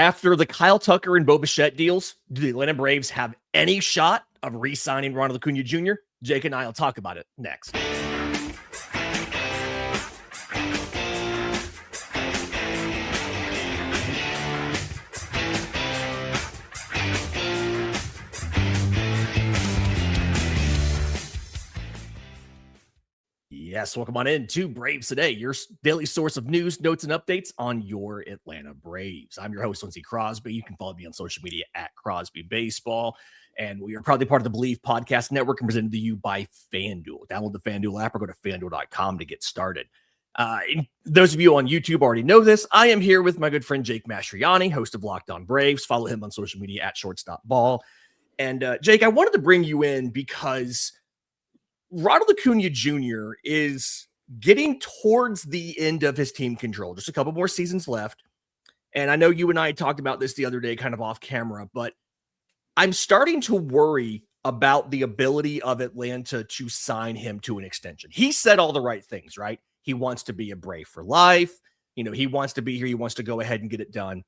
After the Kyle Tucker and Bo Bichette deals, do the Atlanta Braves have any shot of re-signing Ronald Acuña Jr.? Jake and I will talk about it next. Yes, welcome on in to Braves Today, your daily source of news, notes, and updates on your Atlanta Braves. I'm your host, Lindsay Crosby. You can follow me on social media at Crosby Baseball. And we are proudly part of the Believe Podcast Network and presented to you by FanDuel. Download the FanDuel app or go to FanDuel.com to get started. Those of you on YouTube already know this. I am here with my good friend Jake Mastroianni, host of Locked On Braves. Follow him on social media at ShortstopBall. And Jake, I wanted to bring you in because Ronald Acuña Jr. is getting towards the end of his team control. Just a couple more seasons left. And I know you and I talked about this the other day, kind of off camera, but I'm starting to worry about the ability of Atlanta to sign him to an extension. He said all the right things, right? He wants to be a Brave for life. You know, he wants to be here. He wants to go ahead and get it done.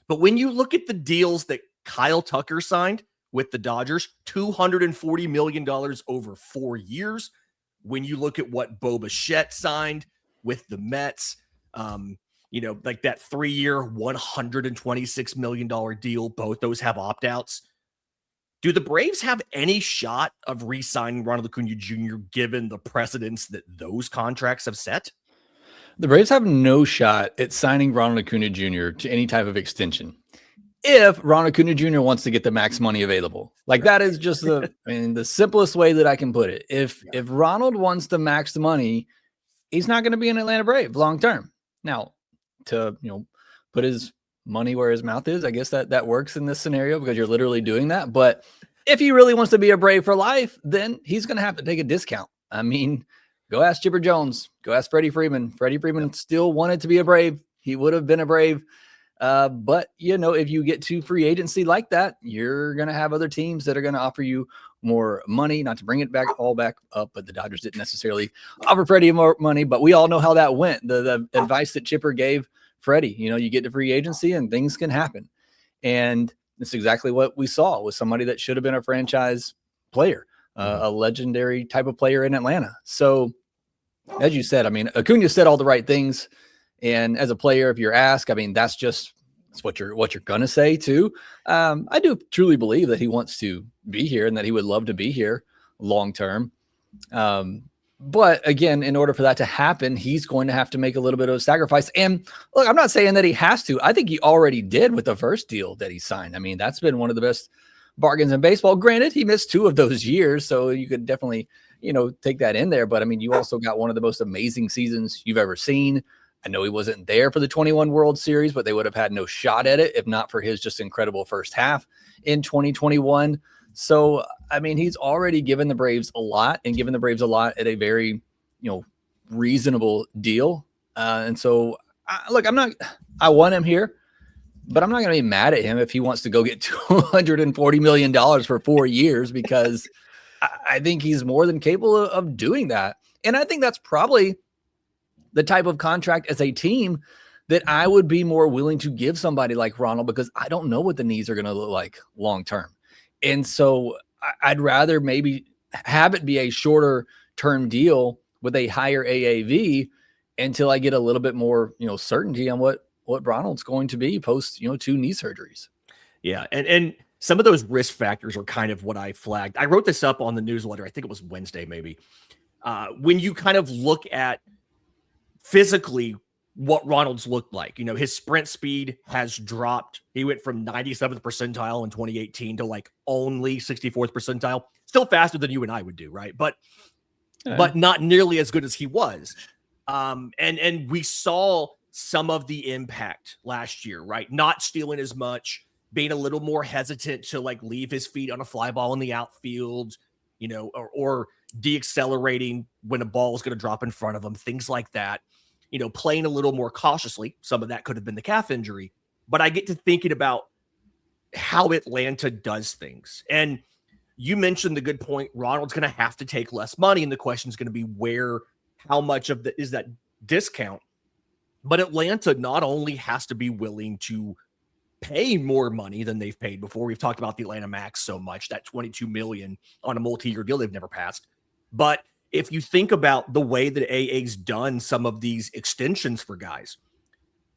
But when you look at the deals that Kyle Tucker signed with the Dodgers, $240 million over 4 years. When you look at what Bo Bichette signed with the Mets, like that 3-year, $126 million deal, both those have opt-outs. Do the Braves have any shot of re-signing Ronald Acuña Jr. given the precedents that those contracts have set? The Braves have no shot at signing Ronald Acuña Jr. to any type of extension if Ronald Acuña Jr. wants to get the max money available. Like, that is just the simplest way that I can put it. If Ronald wants the max money, he's not going to be an Atlanta Brave long term. Now, to put his money where his mouth is, I guess that works in this scenario because you're literally doing that. But if he really wants to be a Brave for life, then he's going to have to take a discount. I mean, go ask Chipper Jones. Go ask Freddie Freeman. Freddie Freeman still wanted to be a Brave. He would have been a Brave. But, if you get to free agency like that, you're going to have other teams that are going to offer you more money, not to bring it all back up, but the Dodgers didn't necessarily offer Freddie more money, but we all know how that went. The advice that Chipper gave Freddie, you get to free agency and things can happen. And it's exactly what we saw with somebody that should have been a franchise player, a legendary type of player in Atlanta. So as you said, Acuña said all the right things. And as a player, if you're asked, that's what you're going to say too. I do truly believe that he wants to be here and that he would love to be here long term. But again, in order for that to happen, he's going to have to make a little bit of a sacrifice. And look, I'm not saying that he has to. I think he already did with the first deal that he signed. That's been one of the best bargains in baseball. Granted, he missed 2 of those years, so you could definitely, take that in there. But you also got one of the most amazing seasons you've ever seen. I know he wasn't there for the 21 World Series, but they would have had no shot at it if not for his just incredible first half in 2021. So, he's already given the Braves a lot and given the Braves a lot at a very, reasonable deal. And so, I want him here, but I'm not going to be mad at him if he wants to go get $240 million for 4 years, because I think he's more than capable of doing that. And I think that's probably the type of contract as a team that I would be more willing to give somebody like Ronald, because I don't know what the needs are going to look like long term. And so I'd rather maybe have it be a shorter term deal with a higher AAV until I get a little bit more, certainty on what Ronald's going to be post, 2 knee surgeries. Yeah. And some of those risk factors are kind of what I flagged. I wrote this up on the newsletter. I think it was Wednesday, maybe. When you kind of look at physically what Ronald's looked like, his sprint speed has dropped. He went from 97th percentile in 2018 to only 64th percentile. Still faster than you and I would do, right? But not nearly as good as he was. And we saw some of the impact last year, right? Not stealing as much, being a little more hesitant to leave his feet on a fly ball in the outfield, or deaccelerating when a ball is going to drop in front of him, things like that. Playing a little more cautiously. Some of that could have been the calf injury. But I get to thinking about how Atlanta does things. And you mentioned the good point. Ronald's going to have to take less money, and the question is going to be how much of is that discount? But Atlanta not only has to be willing to pay more money than they've paid before. We've talked about the Atlanta Max so much, that $22 million on a multi-year deal they've never passed. But if you think about the way that AA's done some of these extensions for guys,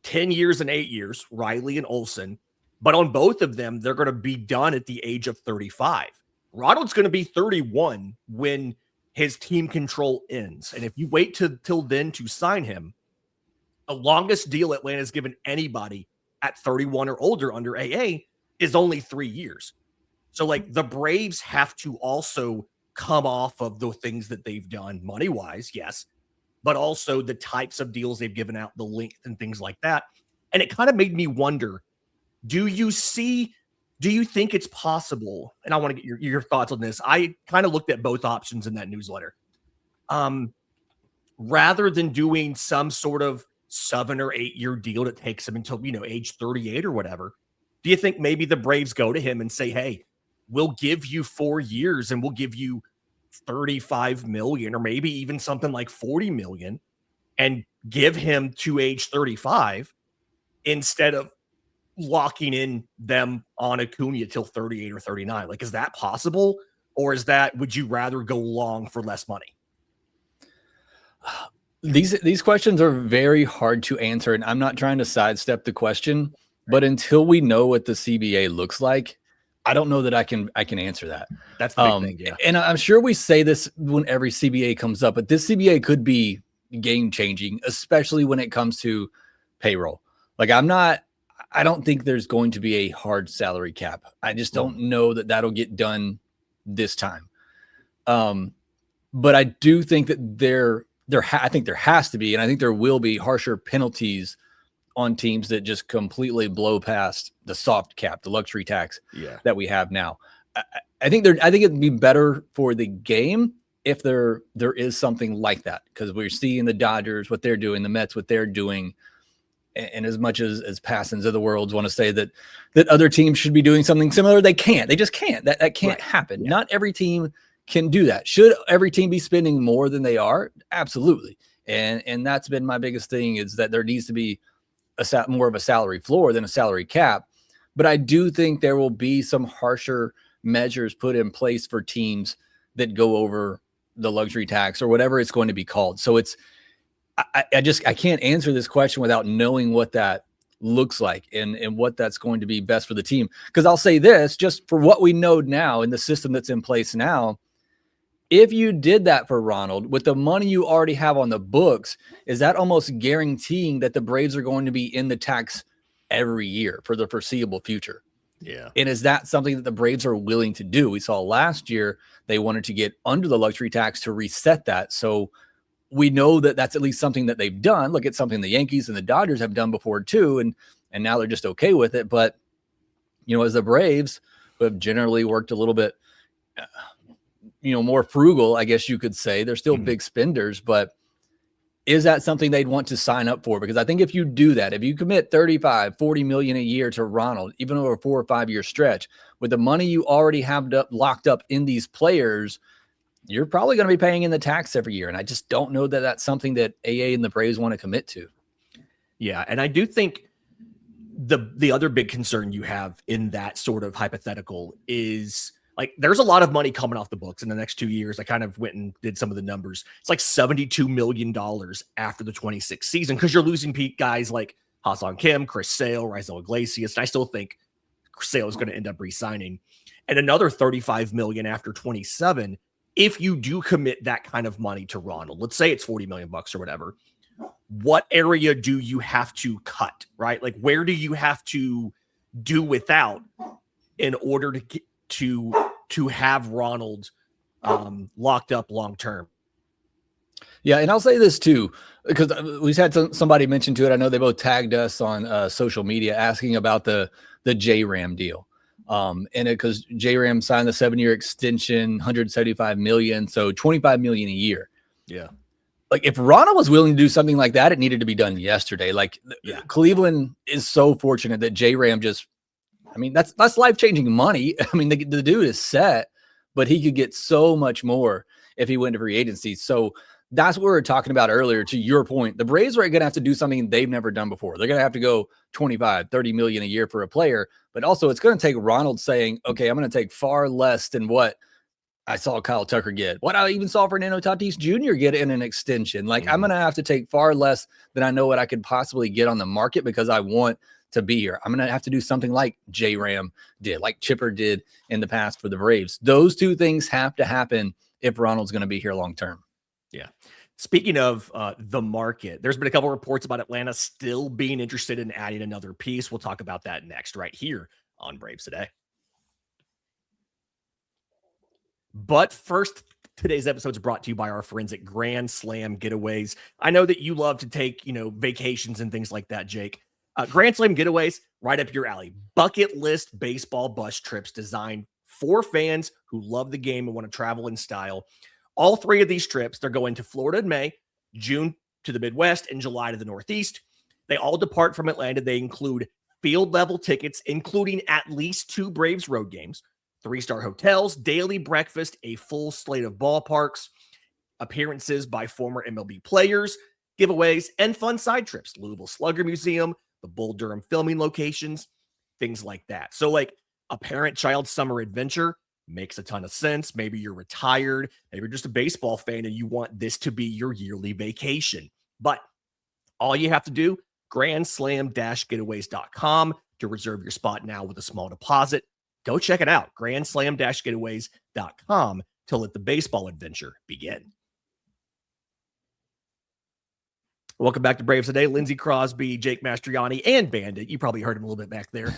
10 years and 8 years, Riley and Olsen, but on both of them, they're going to be done at the age of 35. Ronald's going to be 31 when his team control ends. And if you wait till then to sign him, the longest deal Atlanta's given anybody at 31 or older under AA is only 3 years. So like the Braves have to also come off of the things that they've done money-wise, yes, but also the types of deals they've given out, the length and things like that. And it kind of made me wonder, do you think it's possible? And I want to get your thoughts on this. I kind of looked at both options in that newsletter. Rather than doing some sort of 7 or 8 year deal that takes him until, age 38 or whatever, do you think maybe the Braves go to him and say, hey, we'll give you 4 years and we'll give you $35 million or maybe even something like $40 million and give him to age 35 instead of locking in them on Acuña till 38 or 39? Like, is that possible? Or would you rather go long for less money? These questions are very hard to answer, and I'm not trying to sidestep the question, but until we know what the CBA looks like, I don't know that I can answer that. That's the big thing, yeah. And I'm sure we say this when every CBA comes up, but this CBA could be game changing, especially when it comes to payroll. Like I don't think there's going to be a hard salary cap. I just don't know that that'll get done this time. But I do think that I think there has to be, and I think there will be harsher penalties on teams that just completely blow past the soft cap, the luxury tax that we have now. I think it'd be better for the game if there is something like that, because we're seeing the Dodgers, what they're doing, the Mets, what they're doing. And as much as Passons of the world want to say that other teams should be doing something similar, they can't. They just can't. That can't happen. Yeah. Not every team can do that. Should every team be spending more than they are? Absolutely. And that's been my biggest thing, is that there needs to be more of a salary floor than a salary cap. But I do think there will be some harsher measures put in place for teams that go over the luxury tax or whatever it's going to be called. So I can't answer this question without knowing what that looks like and what that's going to be best for the team. Because I'll say this, just for what we know now in the system that's in place now, if you did that for Ronald with the money you already have on the books, is that almost guaranteeing that the Braves are going to be in the tax every year for the foreseeable future? Yeah. And is that something that the Braves are willing to do? We saw last year they wanted to get under the luxury tax to reset that. So we know that that's at least something that they've done. Look, it's something the Yankees and the Dodgers have done before too, and now they're just okay with it. But as the Braves, who have generally worked a little bit, more frugal, I guess you could say, they're still big spenders. But is that something they'd want to sign up for? Because I think if you do that, if you commit 35, 40 million a year to Ronald, even over a 4 or 5 year stretch, with the money you already have locked up in these players, you're probably going to be paying in the tax every year. And I just don't know that that's something that AA and the Braves want to commit to. Yeah. And I do think the other big concern you have in that sort of hypothetical is, like, there's a lot of money coming off the books in the next 2 years. I kind of went and did some of the numbers. It's like $72 million after the 26th season, because you're losing guys like Ha-Seong Kim, Chris Sale, Raisel Iglesias. And I still think Sale is going to end up re-signing. And another $35 million after 27. If you do commit that kind of money to Ronald, let's say it's $40 million or whatever, what area do you have to cut, right? Like, where do you have to do without in order to get to have Ronald locked up long term? Yeah, and I'll say this too, because we've had somebody mention to it. I know they both tagged us on social media asking about the J-Ram deal. And because J-Ram signed the 7-year extension, $175 million, so $25 million a year. Yeah. Like, if Ronald was willing to do something like that, it needed to be done yesterday. Like, Cleveland is so fortunate that J-Ram that's life-changing money. I mean, the dude is set, but he could get so much more if he went to free agency. So that's what we were talking about earlier. To your point, the Braves are going to have to do something they've never done before. They're going to have to go 25, 30 million a year for a player, but also it's going to take Ronald saying, okay, I'm going to take far less than what I saw Kyle Tucker get, what I even saw Fernando Tatis Jr. get in an extension. Like, I'm going to have to take far less than I know what I could possibly get on the market because I want to be here. I'm going to have to do something like J-Ram did, like Chipper did in the past for the Braves. Those two things have to happen if Ronald's going to be here long term. Yeah. Speaking of the market, there's been a couple reports about Atlanta still being interested in adding another piece. We'll talk about that next right here on Braves Today. But first, today's episode is brought to you by our friends at Grand Slam Getaways. I know that you love to take, vacations and things like that, Jake. Grand Slam Getaways, right up your alley. Bucket list baseball bus trips designed for fans who love the game and want to travel in style. All three of these trips, they're going to Florida in May, June to the Midwest, and July to the Northeast. They all depart from Atlanta. They include field-level tickets, including at least 2 Braves road games, 3-star hotels, daily breakfast, a full slate of ballparks, appearances by former MLB players, giveaways, and fun side trips. Louisville Slugger Museum, the Bull Durham filming locations, things like that. So like a parent-child summer adventure makes a ton of sense. Maybe you're retired, maybe you're just a baseball fan and you want this to be your yearly vacation. But all you have to do, grandslam-getaways.com to reserve your spot now with a small deposit. Go check it out, grandslam-getaways.com to let the baseball adventure begin. Welcome back to Braves Today. Lindsay Crosby, Jake Mastroianni, and Bandit. You probably heard him a little bit back there.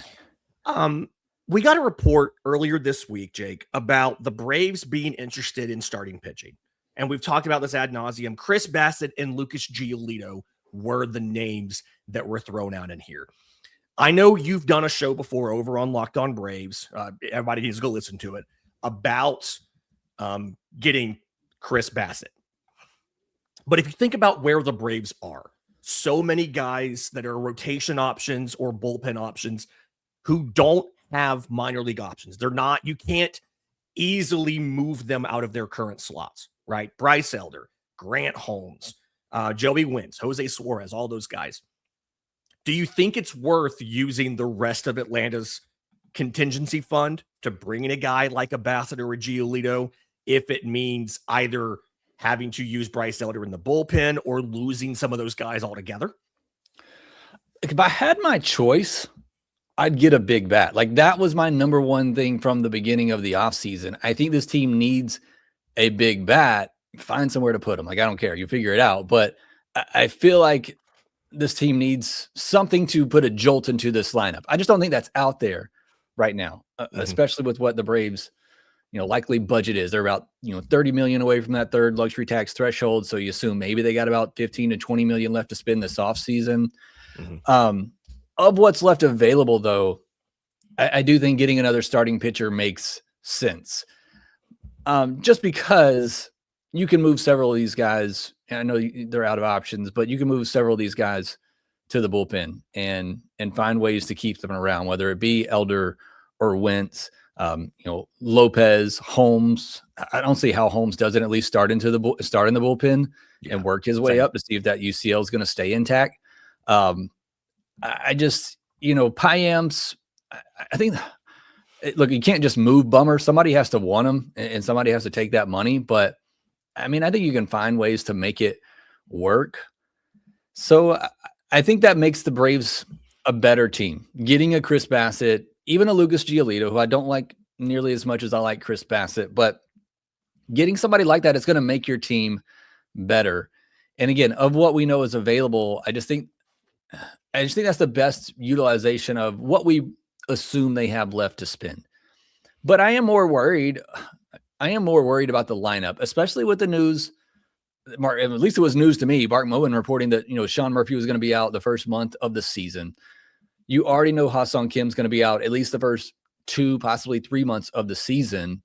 We got a report earlier this week, Jake, about the Braves being interested in starting pitching. And we've talked about this ad nauseum. Chris Bassett and Lucas Giolito were the names that were thrown out in here. I know you've done a show before over on Locked On Braves. Everybody needs to go listen to it about getting Chris Bassett. But if you think about where the Braves are, so many guys that are rotation options or bullpen options who don't have minor league options. You can't easily move them out of their current slots, right? Bryce Elder, Grant Holmes, Joey Wentz, Jose Suarez, all those guys. Do you think it's worth using the rest of Atlanta's contingency fund to bring in a guy like a Bassett or a Giolito if it means either having to use Bryce Elder in the bullpen or losing some of those guys altogether? If I had my choice, I'd get a big bat. Like, that was my number one thing from the beginning of the offseason. I think this team needs a big bat. Find somewhere to put them. Like, I don't care. You figure it out. But I feel like this team needs something to put a jolt into this lineup. I just don't think that's out there right now, especially with what the Braves, likely budget is. They're about, 30 million away from that third luxury tax threshold. So you assume maybe they got about 15 to 20 million left to spend this offseason. Of what's left available, though, I do think getting another starting pitcher makes sense. Just because you can move several of these guys, and I know they're out of options, but you can move several of these guys to the bullpen and find ways to keep them around, whether it be Elder or Wentz, Lopez, Holmes. I don't see how Holmes doesn't at least start in the bullpen and work his way up to see if that UCL is going to stay intact. I just, Payamps, I think, look, you can't just move Bummer. Somebody has to want him and somebody has to take that money. But I think you can find ways to make it work. So I think that makes the Braves a better team. Getting a Chris Bassett, even a Lucas Giolito, who I don't like nearly as much as I like Chris Bassett, but getting somebody like that is going to make your team better. And again, of what we know is available, I just think that's the best utilization of what we assume they have left to spend. But I am more worried about the lineup, especially with the news. At least it was news to me. Mark Moen reporting that, Sean Murphy was going to be out the first month of the season. You already know Ha-Sung Kim's going to be out at least the first 2, possibly 3 months of the season.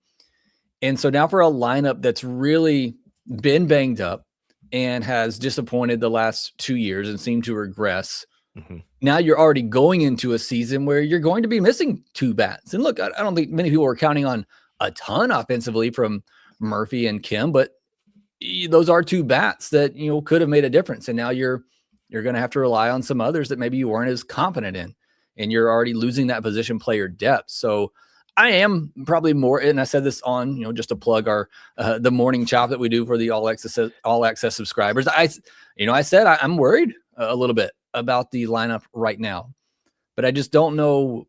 And so now for a lineup that's really been banged up and has disappointed the last 2 years and seemed to regress. Now you're already going into a season where you're going to be missing 2 bats. And look, I don't think many people were counting on a ton offensively from Murphy and Kim, but those are two bats that, could have made a difference. And now you're going to have to rely on some others that maybe you weren't as confident in, and you're already losing that position player depth. So I am probably more, and I said this on, just to plug our, the morning chop that we do for the all access subscribers. I said I'm worried a little bit about the lineup right now, but I just don't know,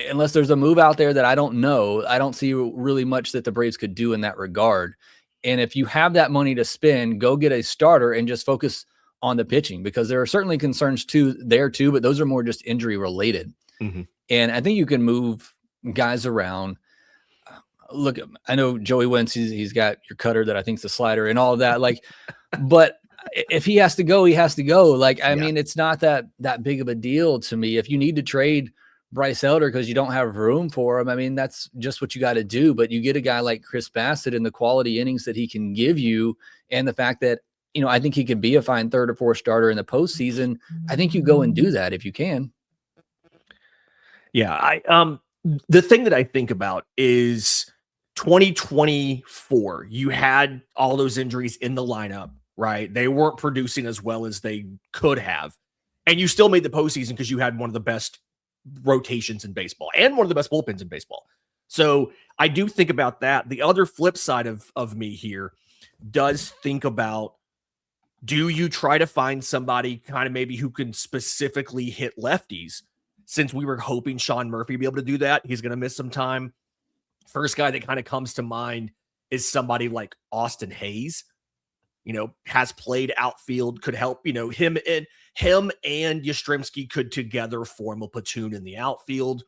unless there's a move out there that I don't know. I don't see really much that the Braves could do in that regard. And if you have that money to spend, go get a starter and just focus on the pitching, because there are certainly concerns there too, but those are more just injury related. Mm-hmm. And I think you can move guys around. Look, I know Joey Wentz, he's got your cutter that I think is the slider and all of that. But if he has to go, he has to go. I mean, it's not that big of a deal to me. If you need to trade Bryce Elder because you don't have room for him, I mean, that's just what you got to do. But you get a guy like Chris Bassett and the quality innings that he can give you, and the fact that, I think he could be a fine third or fourth starter in the postseason. I think you go and do that if you can. Yeah. The thing that I think about is 2024, you had all those injuries in the lineup, right? They weren't producing as well as they could have. And you still made the postseason because you had one of the best rotations in baseball and one of the best bullpens in baseball. So I do think about that. The other flip side of me here does think about, do you try to find somebody kind of maybe who can specifically hit lefties? Since we were hoping Sean Murphy would be able to do that, he's going to miss some time. First guy that kind of comes to mind is somebody like Austin Hayes. Has played outfield, could help, him and Yastrzemski could together form a platoon in the outfield.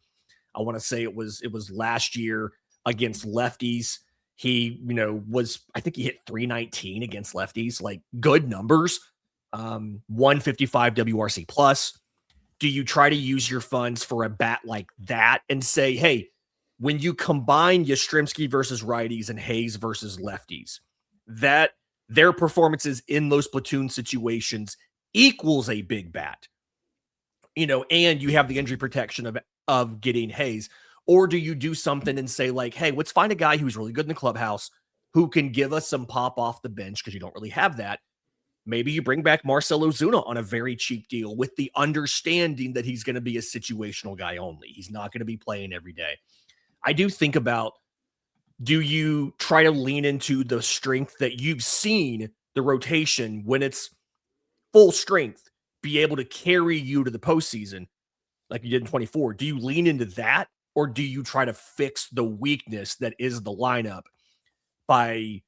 I want to say it was last year against lefties. He, I think he hit 319 against lefties, good numbers, 155 WRC plus. Do you try to use your funds for a bat like that and say, hey, when you combine Yastrzemski versus righties and Hayes versus lefties, that their performances in those platoon situations equals a big bat, and you have the injury protection of getting Hayes? Or do you do something and say hey, let's find a guy who's really good in the clubhouse who can give us some pop off the bench, because you don't really have that. Maybe you bring back Marcell Ozuna on a very cheap deal with the understanding that he's going to be a situational guy only. He's not going to be playing every day. I do think about, do you try to lean into the strength that you've seen the rotation when it's full strength be able to carry you to the postseason like you did in 24? Do you lean into that, or do you try to fix the weakness that is the lineup by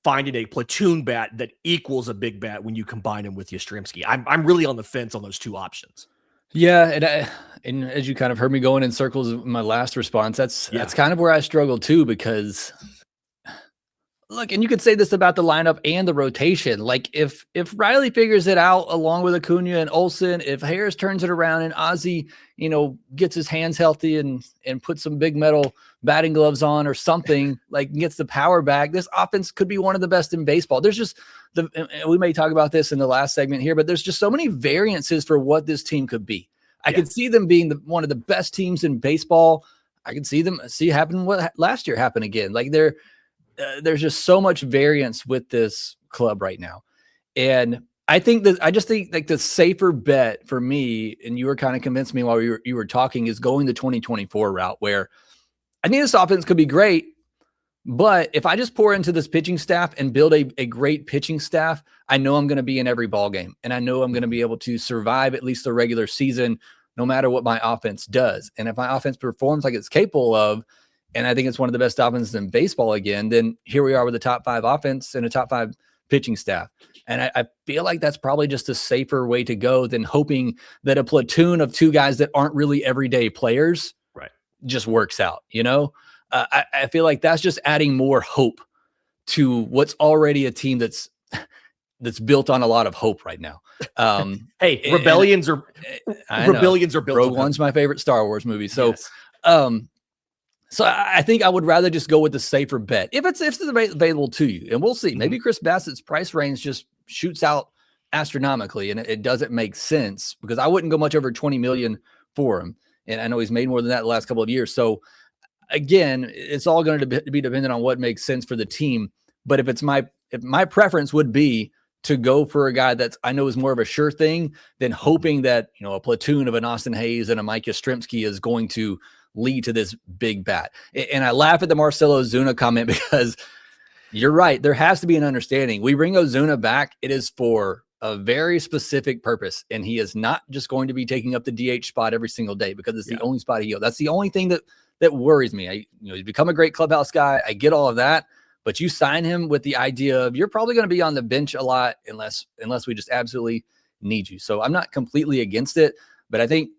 finding a platoon bat that equals a big bat when you combine him with Yastrzemski? I'm really on the fence on those two options. Yeah, and as you kind of heard me going in circles in my last response, that's kind of where I struggle too, because look, and you could say this about the lineup and the rotation. If Riley figures it out along with Acuña and Olsen, if Harris turns it around and Ozzy, gets his hands healthy and puts some big metal batting gloves on or something, gets the power back, this offense could be one of the best in baseball. There's just we may talk about this in the last segment here, but there's just so many variances for what this team could be. I could see them being one of the best teams in baseball. I could see happen what last year happened again. There's just so much variance with this club right now. And I think the safer bet for me, and you were kind of convinced me while you were talking, is going the 2024 route, where I think this offense could be great, but if I just pour into this pitching staff and build a great pitching staff, I know I'm going to be in every ball game, and I know I'm going to be able to survive at least the regular season, no matter what my offense does. And if my offense performs like it's capable of, and I think it's one of the best offenses in baseball again, then here we are with a top 5 offense and a top 5 pitching staff. And I feel like that's probably just a safer way to go than hoping that a platoon of 2 guys that aren't really everyday players just works out. I feel like that's just adding more hope to what's already a team that's built on a lot of hope right now. Hey, rebellions are built. Rogue One's my favorite Star Wars movie. So, So I think I would rather just go with the safer bet if it's available to you, and we'll see. Maybe Chris Bassett's price range just shoots out astronomically, and it doesn't make sense, because I wouldn't go much over 20 million for him, and I know he's made more than that the last couple of years. So again, it's all going to be dependent on what makes sense for the team. But if if my preference would be to go for a guy that's I know is more of a sure thing than hoping that, a platoon of an Austin Hayes and a Mike Yastrzemski is going to lead to this big bat. And I laugh at the Marcell Ozuna comment because you're right. There has to be an understanding. We bring Ozuna back. It is for a very specific purpose. And he is not just going to be taking up the DH spot every single day because it's the only spot he goes. That's the only thing that worries me. He's become a great clubhouse guy. I get all of that. But you sign him with the idea of you're probably going to be on the bench a lot unless we just absolutely need you. So I'm not completely against it. But I think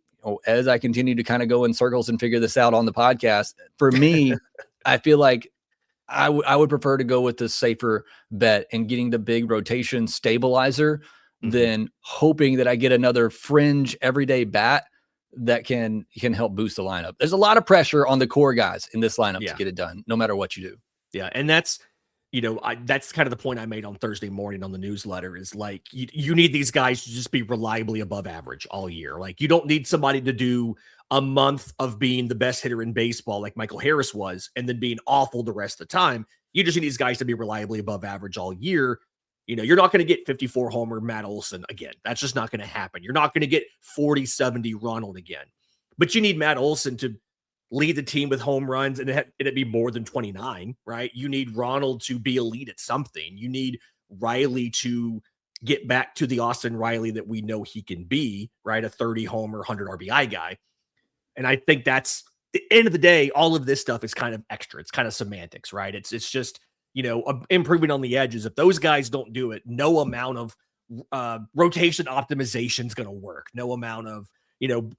as I continue to kind of go in circles and figure this out on the podcast, for me, I feel like I would prefer to go with the safer bet and getting the big rotation stabilizer than hoping that I get another fringe everyday bat that can help boost the lineup. There's a lot of pressure on the core guys in this lineup to get it done, no matter what you do. Yeah. And that's, that's kind of the point I made on Thursday morning on the newsletter is like, you need these guys to just be reliably above average all year. Like you don't need somebody to do a month of being the best hitter in baseball like Michael Harris was and then being awful the rest of the time. You just need these guys to be reliably above average all year. You're not going to get 54 homer Matt Olson again. That's just not going to happen. You're not going to get 40-70 Ronald again. But you need Matt Olson to lead the team with home runs and it'd be more than 29, right? You need Ronald to be elite at something. You need Riley to get back to the Austin Riley that we know he can be, right? A 30 homer, 100 RBI guy. And I think that's the end of the day. All of this stuff is kind of extra. It's kind of semantics, right? It's just, improving on the edges. If those guys don't do it, no amount of rotation optimization is going to work. No amount of,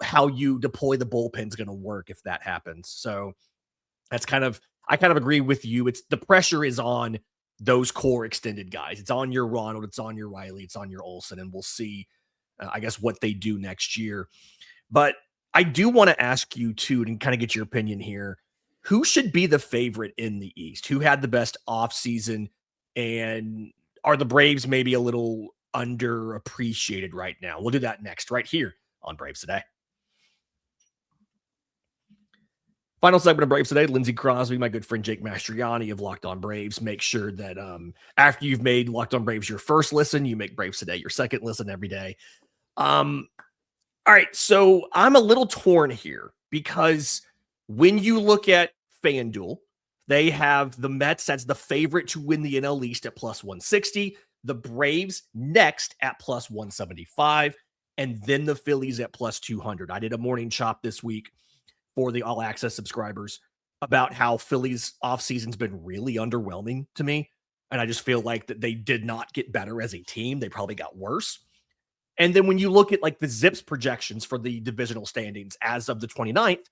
how you deploy the bullpen is going to work if that happens. So I kind of agree with you. It's the pressure is on those core extended guys. It's on your Ronald. It's on your Riley. It's on your Olson. And we'll see, I guess, what they do next year. But I do want to ask you too, and kind of get your opinion here. Who should be the favorite in the East? Who had the best offseason? And are the Braves maybe a little underappreciated right now? We'll do that next, right here on Braves Today. Final segment of Braves Today. Lindsay Crosby, my good friend Jake Mastroianni of Locked On Braves. Make sure that after you've made Locked On Braves your first listen, you make Braves Today your second listen every day. All right, so I'm a little torn here because when you look at FanDuel, they have the Mets as the favorite to win the NL East at plus 160, the Braves next at plus 175, and then the Phillies at plus 200. I did a morning chop this week for the All Access subscribers about how Phillies offseason's been really underwhelming to me, and I just feel like that they did not get better as a team. They probably got worse. And then when you look at like the Zips projections for the divisional standings as of the 29th,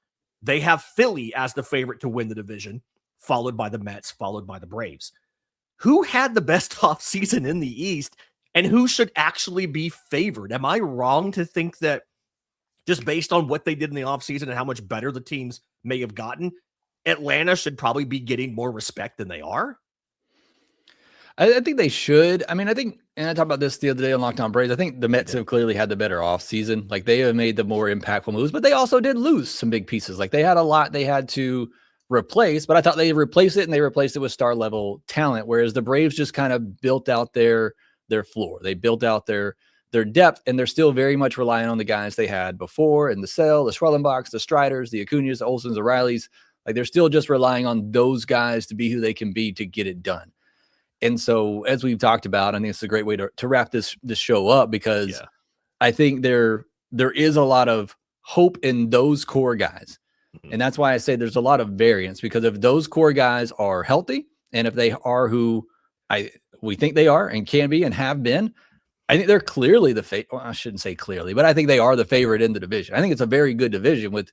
they have Philly as the favorite to win the division, followed by the Mets, followed by the Braves. Who had the best offseason in the East, and who should actually be favored? Am I wrong to think that just based on what they did in the offseason and how much better the teams may have gotten, Atlanta should probably be getting more respect than they are? I think they should. I mean, I think, and I talked about this the other day on Locked On Braves, I think the Mets have clearly had the better offseason. Like they have made the more impactful moves, but they also did lose some big pieces. Like they had a lot they had to replace, but I thought they replaced it and they replaced it with star level talent. Whereas the Braves just kind of built out their floor. They built out their depth, and they're still very much relying on the guys they had before in the Sale, the Schwellenbachs, the Striders, the Acuñas, the Olsons, the Rileys. Like they're still just relying on those guys to be who they can be to get it done. And so, as we've talked about, I think it's a great way to wrap this show up because I think there is a lot of hope in those core guys. And that's why I say there's a lot of variance, because if those core guys are healthy and if they are who we think they are and can be and have been, I think they're clearly the favorite. Well, I shouldn't say clearly, but I think they are the favorite in the division. I think it's a very good division with,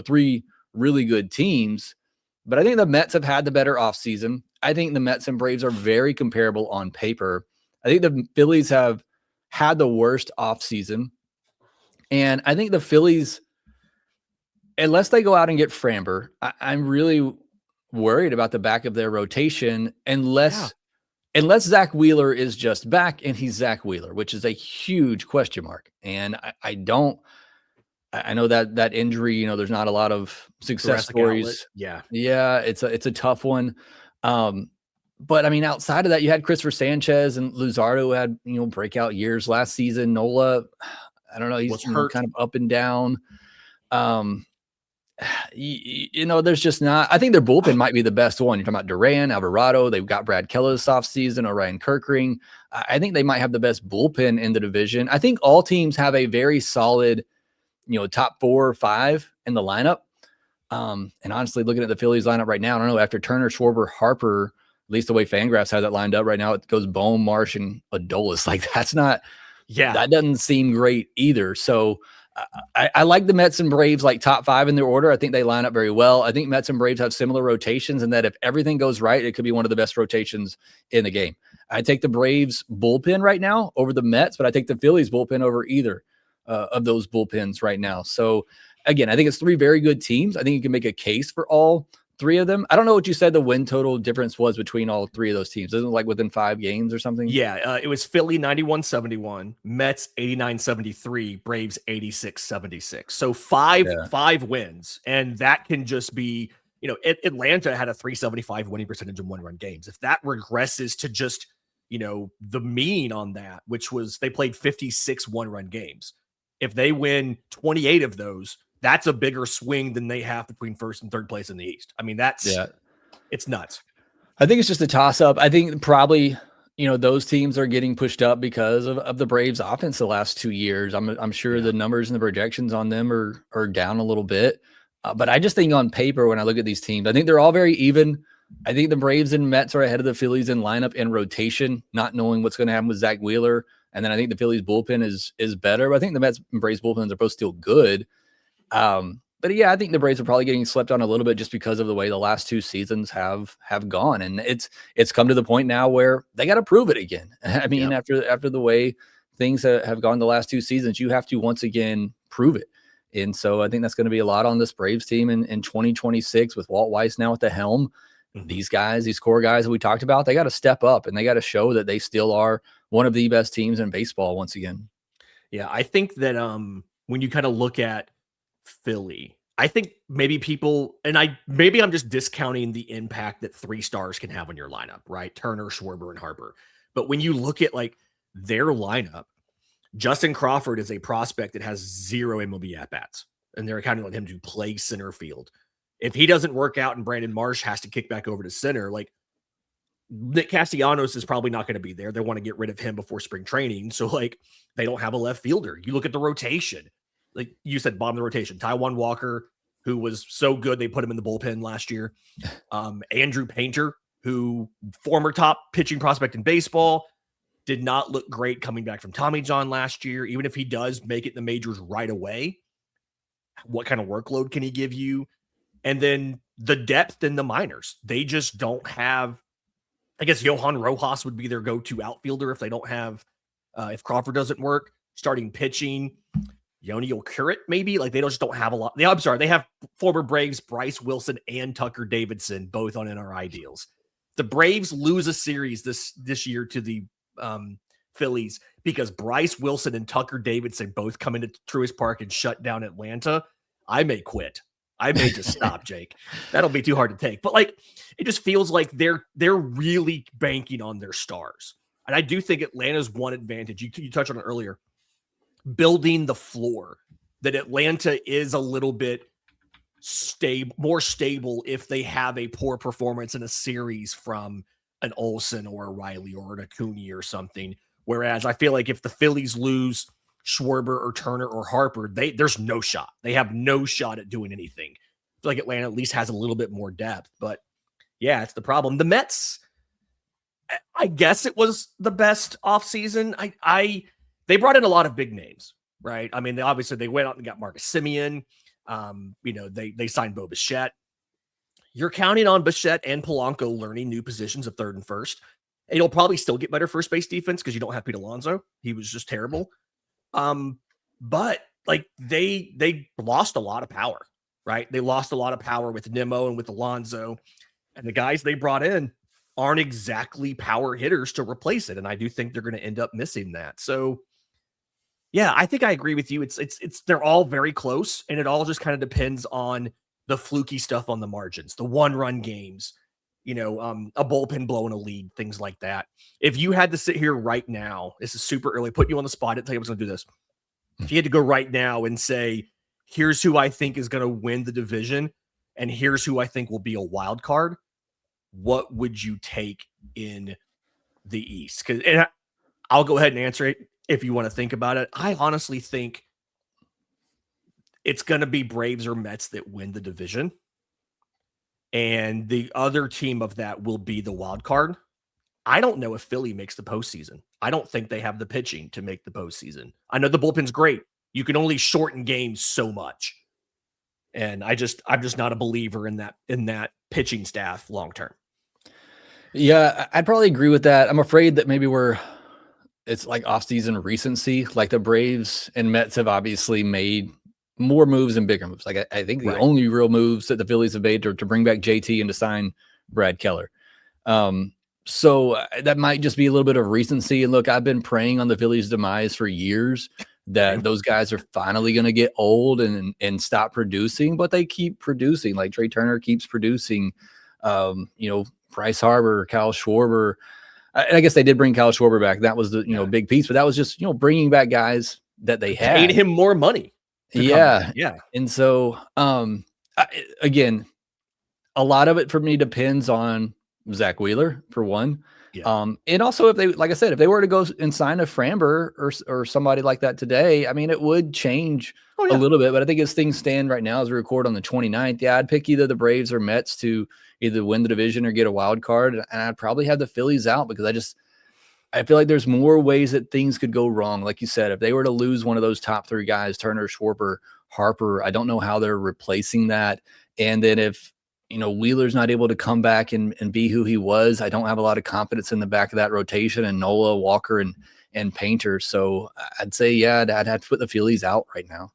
three really good teams. But I think the Mets have had the better offseason. I think the Mets and Braves are very comparable on paper. I think the Phillies have had the worst offseason. And I think the Phillies, unless they go out and get Framber, I'm really worried about the back of their rotation unless Zach Wheeler is just back and he's Zach Wheeler, which is a huge question mark. And I know that injury, there's not a lot of success stories. Yeah. Yeah. It's a tough one. But I mean, outside of that, you had Christopher Sanchez and Luzardo who had, breakout years last season. Nola, I don't know. He's hurt. kind of up and down. There's just not. I think their bullpen might be the best one. You're talking about Duran, Alvarado. They've got Brad Keller this offseason, Orion Kirkring. I think they might have the best bullpen in the division. I think all teams have a very solid, top 4 or 5 in the lineup. And honestly, looking at the Phillies lineup right now, I don't know, after Turner, Schwarber, Harper, at least the way Fangraphs has that lined up right now, it goes Bohm, Marsh, and Adolis. Like that doesn't seem great either. So I like the Mets and Braves like top 5 in their order. I think they line up very well. I think Mets and Braves have similar rotations, and that if everything goes right, it could be one of the best rotations in the game. I take the Braves bullpen right now over the Mets, but I take the Phillies bullpen over either of those bullpens right now. So again, I think it's 3 very good teams. I think you can make a case for all 3 of them. I don't know what you said the win total difference was between all 3 of those teams. Isn't it like within 5 games or something? Yeah, it was Philly 91-71, Mets 89-73, Braves 86-76. So 5 wins, and that can just be, Atlanta had a 375 winning percentage in 1-run games. If that regresses to just, the mean on that, which was they played 56 1-run games. If they win 28 of those, that's a bigger swing than they have between first and third place in the East. I mean, it's nuts. I think it's just a toss up. I think probably, those teams are getting pushed up because of the Braves offense the last 2 years. I'm sure the numbers and the projections on them are down a little bit. But I just think on paper, when I look at these teams, I think they're all very even. I think the Braves and Mets are ahead of the Phillies in lineup and rotation, not knowing what's going to happen with Zach Wheeler. And then I think the Phillies bullpen is better. But I think the Mets and Braves bullpens are both still good. But yeah, I think the Braves are probably getting slept on a little bit just because of the way the last 2 seasons have gone. And it's come to the point now where they got to prove it again. I mean, after the way things have gone the last 2 seasons, you have to once again prove it. And so I think that's going to be a lot on this Braves team in 2026 with Walt Weiss now at the helm. Mm-hmm. These guys, these core guys that we talked about, they got to step up and they got to show that they still are one of the best teams in baseball once again. Yeah, I think that when you kind of look at Philly, I think maybe people, and I'm just discounting the impact that 3 stars can have on your lineup, right? Turner, Schwarber, and Harper. But when you look at like their lineup, Justin Crawford is a prospect that has 0 MLB at-bats, and they're counting on him to play center field. If he doesn't work out and Brandon Marsh has to kick back over to center, like Nick Castellanos is probably not going to be there. They want to get rid of him before spring training. So like they don't have a left fielder. You look at the rotation, like you said, bottom of the rotation, Taijuan Walker, who was so good, they put him in the bullpen last year. Andrew Painter, who former top pitching prospect in baseball, did not look great coming back from Tommy John last year. Even if he does make it in the majors right away, what kind of workload can he give you? And then the depth in the minors. They just don't have, I guess Johan Rojas would be their go-to outfielder if they don't have, if Crawford doesn't work. Starting pitching, Yoni Okurit maybe. Like they just don't have a lot. They have former Braves Bryce Wilson and Tucker Davidson both on NRI deals. The Braves lose a series this year to the Phillies because Bryce Wilson and Tucker Davidson both come into Truist Park and shut down Atlanta. I may quit. I may just stop, Jake. That'll be too hard to take. But like, it just feels like they're really banking on their stars. And I do think Atlanta's one advantage. You touched on it earlier. Building the floor, that Atlanta is a little bit more stable if they have a poor performance in a series from an Olsen or a Riley or an Acuña or something. Whereas I feel like if the Phillies lose Schwarber or Turner or Harper, there's no shot. They have no shot at doing anything. I feel like Atlanta at least has a little bit more depth, but yeah, it's the problem. The Mets, I guess it was the best offseason. They brought in a lot of big names, right? I mean, they went out and got Marcus Semien. They signed Bo Bichette. You're counting on Bichette and Polanco learning new positions of third and first. And you'll probably still get better first base defense because you don't have Pete Alonso. He was just terrible. But like they lost a lot of power, right? They lost a lot of power with Nimmo and with Alonso, and the guys they brought in aren't exactly power hitters to replace it. And I do think they're going to end up missing that. So yeah, I think I agree with you. It's they're all very close, and it all just kind of depends on the fluky stuff on the margins, the 1-run games, a bullpen blowing a lead, things like that. If you had to sit here right now, this is super early, put you on the spot. I didn't tell you I was going to do this. If you had to go right now and say, here's who I think is going to win the division, and here's who I think will be a wild card, what would you take in the East? And I'll go ahead and answer it if you want to think about it. I honestly think it's going to be Braves or Mets that win the division. And the other team of that will be the wild card. I don't know if Philly makes the postseason. I don't think they have the pitching to make the postseason. I know the bullpen's great. You can only shorten games so much. And I'm just not a believer in that pitching staff long term. Yeah, I'd probably agree with that. I'm afraid that maybe it's like offseason recency. Like the Braves and Mets have obviously made more moves and bigger moves. Like I think the only real moves that the Phillies have made are to bring back JT and to sign Brad Keller. So that might just be a little bit of recency. And look, I've been praying on the Phillies' demise for years that those guys are finally going to get old and stop producing, but they keep producing. Like Trey Turner keeps producing. Bryce Harper, Kyle Schwarber. I guess they did bring Kyle Schwarber back. That was the big piece, but that was just bringing back guys that they had. Paid him more money. Yeah. And so again, a lot of it for me depends on Zach Wheeler for one. Yeah. And also if they were to go and sign a Framber or somebody like that today, I mean, it would change a little bit, but I think as things stand right now, as we record on the 29th, I'd pick either the Braves or Mets to either win the division or get a wild card. And I'd probably have the Phillies out because I feel like there's more ways that things could go wrong. Like you said, if they were to lose one of those top three guys, Turner, Schwarber, Harper, I don't know how they're replacing that. And then if, Wheeler's not able to come back and be who he was, I don't have a lot of confidence in the back of that rotation and Nola, Walker, and Painter. So I'd say, I'd have to put the Phillies out right now.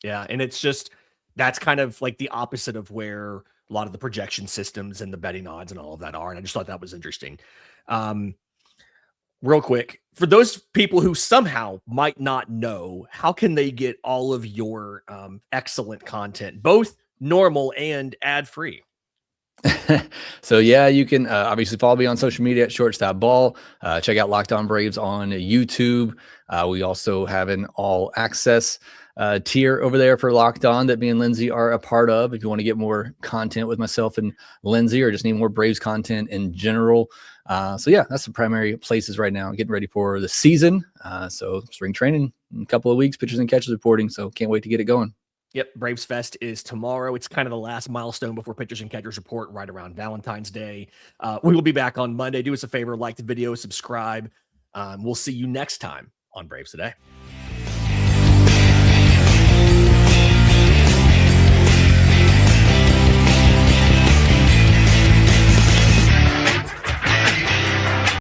Yeah. And that's kind of like the opposite of where a lot of the projection systems and the betting odds and all of that are. And I just thought that was interesting. Real quick, for those people who somehow might not know, how can they get all of your excellent content, both normal and ad-free? So you can obviously follow me on social media at Shortstop Ball. Check out Locked On Braves on YouTube. We also have an all access tier over there for Locked On that me and Lindsay are a part of. If you want to get more content with myself and Lindsay, or just need more Braves content in general. That's the primary places right now. Getting ready for the season. So spring training in a couple of weeks, pitchers and catchers reporting. So can't wait to get it going. Yep. Braves Fest is tomorrow. It's kind of the last milestone before pitchers and catchers report right around Valentine's Day. We will be back on Monday. Do us a favor, like the video, subscribe. We'll see you next time on Braves Today.